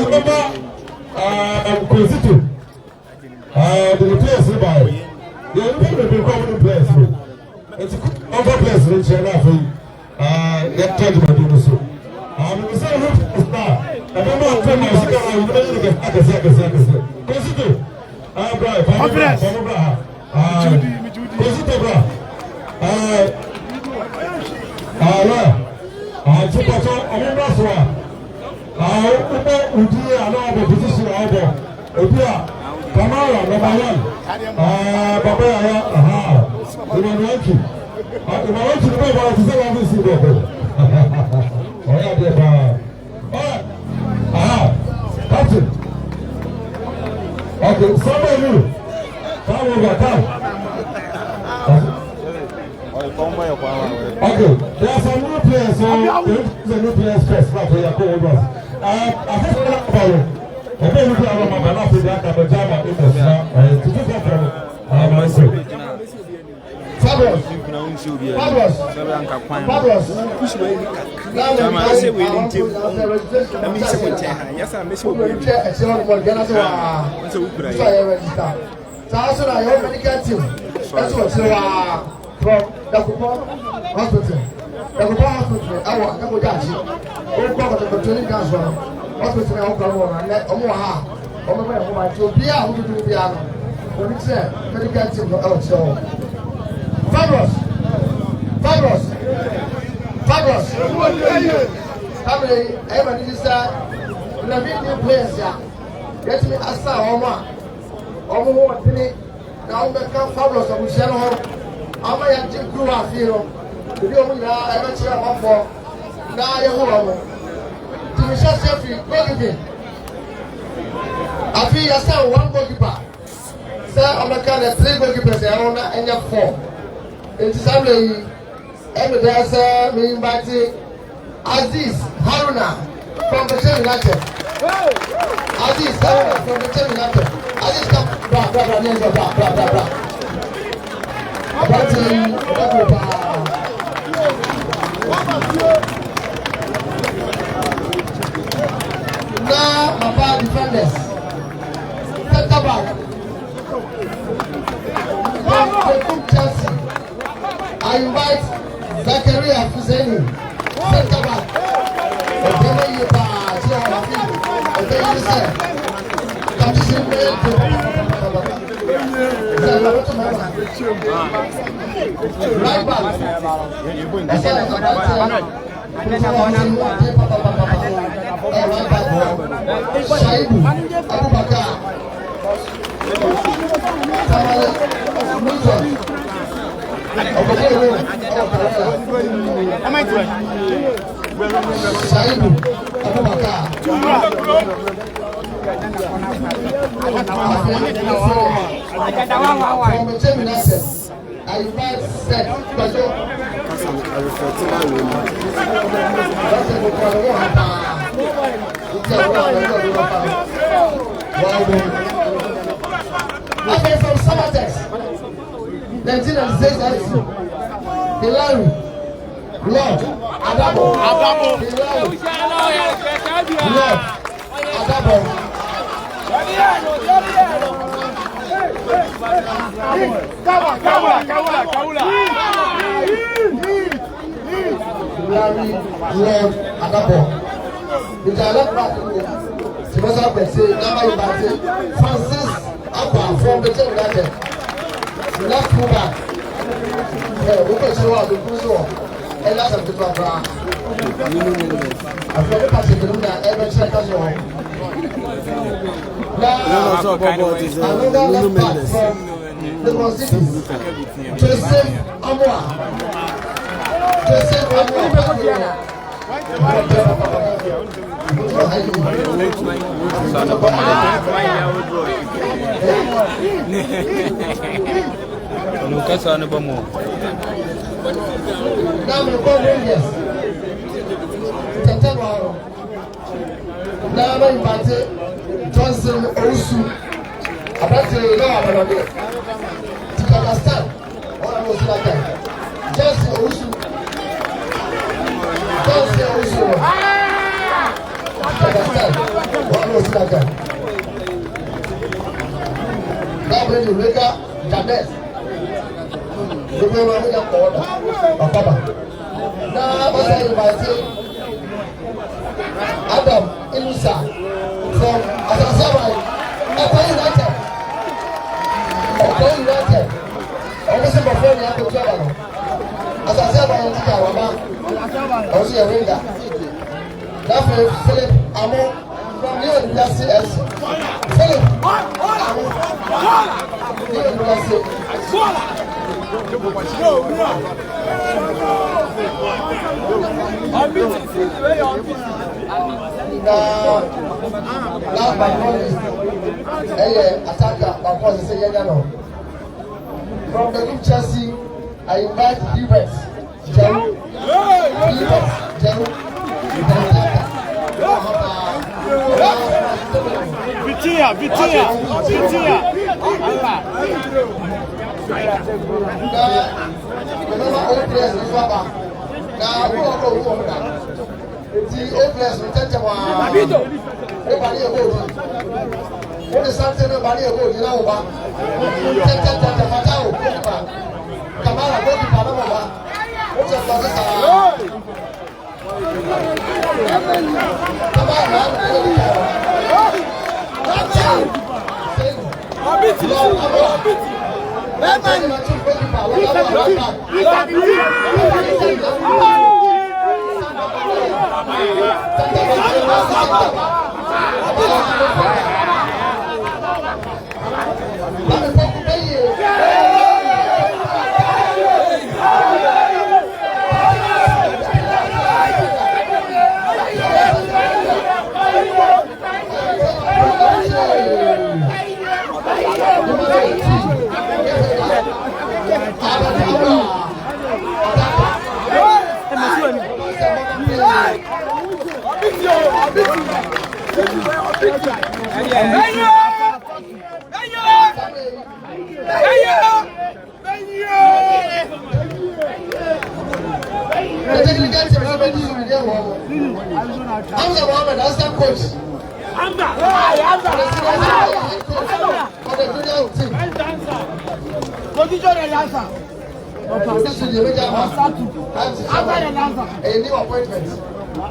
Remember, Consitu. The players by. The only people players. It's over players in China for that judgment also. I'm saying who is now. I remember when I was going to Consitu. Brian, Consitu, bro. Chipato, Ominaswa. Udia, no position over. Udia, Kamara, number 1. Babaya, Imanuaki. Imanuaki, the way to say I'm missing. Oh, yeah, Captain. Okay, somebody new. Come over, come. Okay, there are some new players, so the new players first, not for your co-workers. I think about it. I think we have a man after that, but Jama in the to do that for myself. Fabulous. From Dakupo Hospital. Dakupo Hospital, our Dakujashi. All cover the training council. Hospital, our Oklahoma, and Omaha. Omaha, to Pia, who do piano. When it's a medical team, so fabulous. Family, ever did this, the video players, get me a star, Oma, now become fabulous of Michelle. I'm a young crew of hero. The young man, I don't share one for now. You know, to Michelle Sheffield, goalkeeper. I feel I saw one goalkeeper. Sir, I'm a kind of 3 goalkeepers, and you're 4. It's Sunday, every day, sir, me invited Aziz Haruna from the Chelsea United. Aziz Haruna from the Chelsea United. Aziz, come, blah. Now, my defenders, center back, from Chelsea. I invite Zakaria Fuseni, center back. Right back. Shaibu Abubakar. Shaibu Abubakar. I invite Seth Kwajo. Okay, from Samatex, 1996, Hilary, Lord, Adabo, Hilary, Lord, Adabo. Hilary, Lord, Adabo. The dialogue back to Mr. Bessie, number Francis Abba from the United. Left fullback. We can show up the Kuzo. And that's a different brand. I've never passed the room that ever checked us on. Now, another left back from the City. Joseph Amwa. Lucas on the bomb. Now we call Rangers. Now we invite Johnson Osu. About to know to Kazakhstan. What I was like that. Johnson Osu. Johnson Osu. again. Now when you make up James, you will not make up order. Now what's that about Adam Inusa from Asasabai, United. United. Almost before you have to travel. Asasabai and Tikarama. Also a winger. That's Philip Amo from New University. Philip Amo. New University. Last but not least, attacker, from the group Chelsea, I invite Hubert Jeru. Vitinha. Remember old players in Swaba. Now who are the old players will tell them nobody a goal. What is something nobody a goal, you know what? Kamara go to Panama. What's your process? A new appointment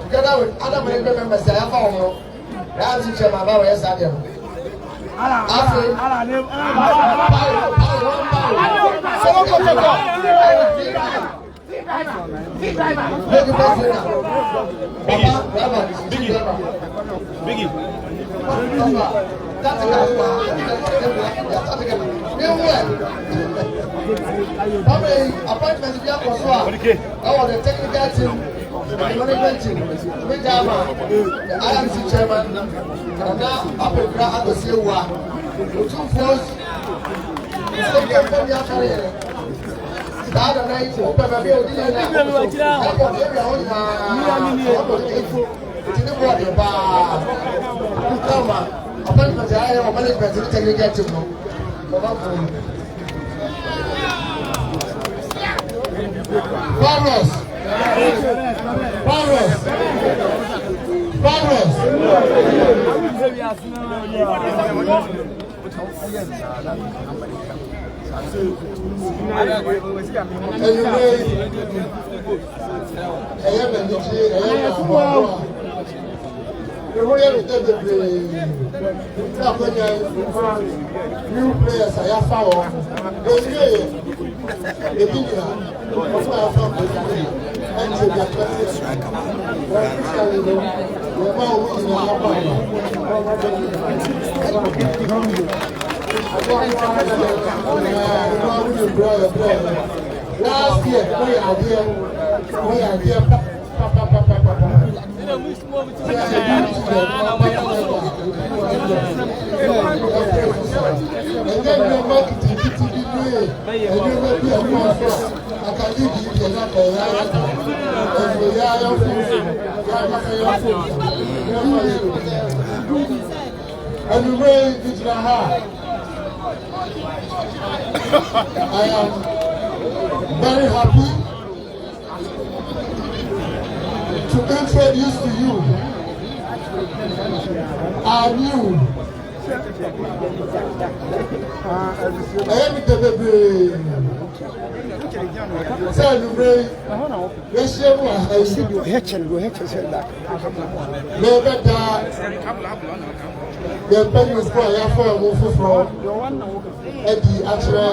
together with other management members. I have found that's the chairman of our stadium. Biggie. Appointments we have for the technical team, the management team, the IMC chairman, and now up and grab at the same one. The two force, the other night, open a building and appointments I have management to technical team. Barros. New players I have found. Last year, we are here. I am very happy to introduce to you are new. I am the baby. Say you pray. Yes, you are. I see you. Never die. The penny is for a for a move from Eddie actually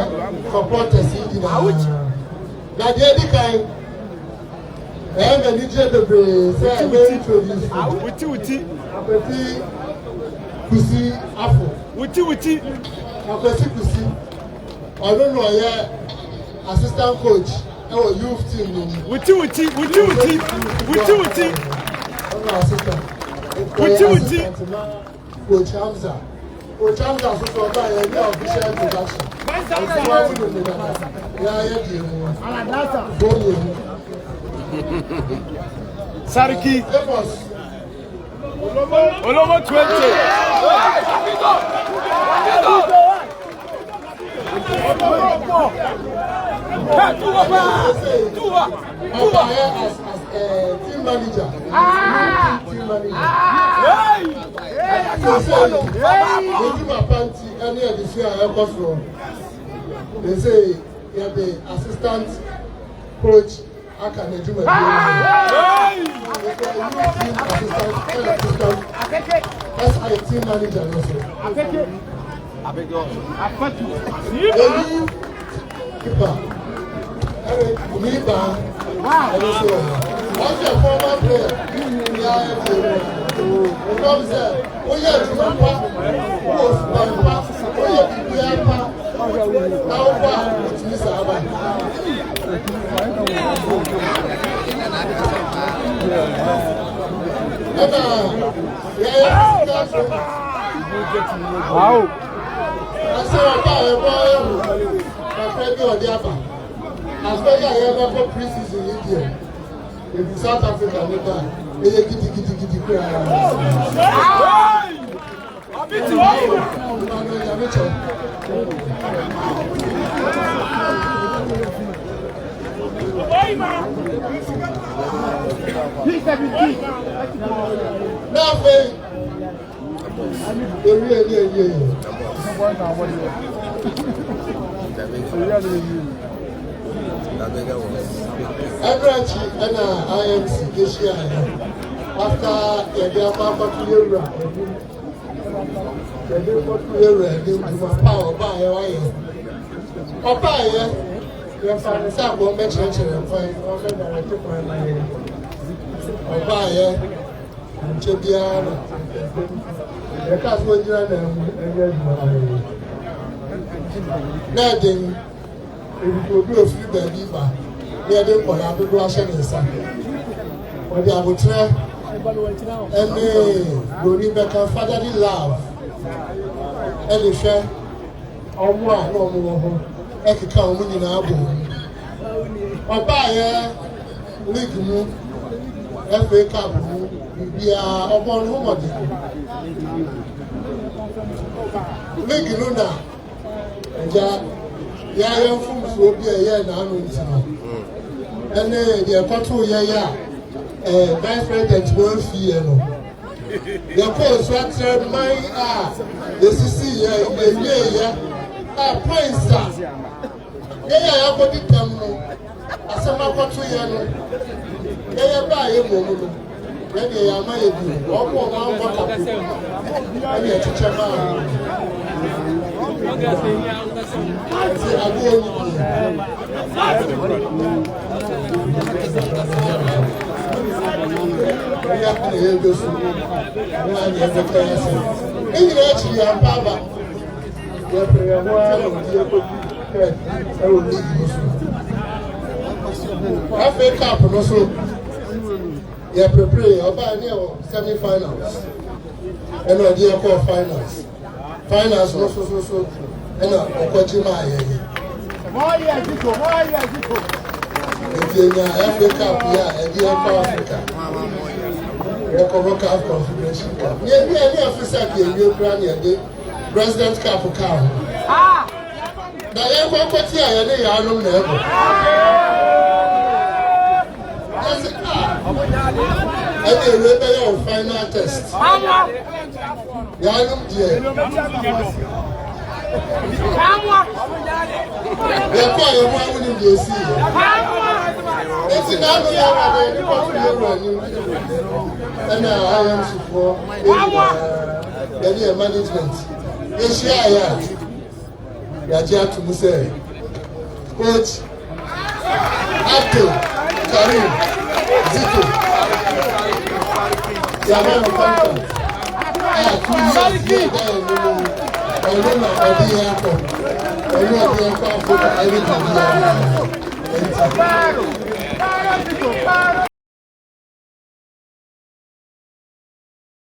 supporters in the house. Now, the Eddie kind. I am a little baby. Say I'm going to introduce you. Kusi Afo. Wuti. Akwesi Kusi. I don't know yet. Assistant coach. Our youth team. Wuti. Assistant. Wuti. Coach Hamza. Coach Hamza so far by any official introduction. Sariki. Olomo 20. Team manager. Team manager. They say you're the assistant coach. I can do my team manager also. What's your former player? Wow. Pre-season India. If South Africa never, they giddy cry. Every and IMC this year after the Papa to power by Papa, yes, I'm going to mention and find Chebiana. The cast was Nading, if you do a few baby, they don't want to do a son. But they will try and Rebecca fatherly love. And if you are more, I can come in our boom. Or buy a league, FA Cup, we are upon home. League Luna, and young folks will be a year now. And they are part of vice president will fear. The post what's my the CC, points. They are body tammo. As a matter of they are by a moment. Then they are my view. Or more what I teacher man. FA Cup also, you prepare about semi-finals, and no idea called finals. Finals also, and a Okojima. If you have FA Cup, yeah, and you have Africa. You World Cup Confederation Cup. Yeah, we officer here, you Ukraine, President Cup for Cup. Now, you have what here, and they are no level. That's a car. Any rebel or final test. Yanum dear. They're quite a woman in the sea. It's an and I am for management. Yes, yeah. Yajia to Muse. Coach Abdul Karim Zito. Yaman Content. I 2 years I don't know how they happen. I know they are everything.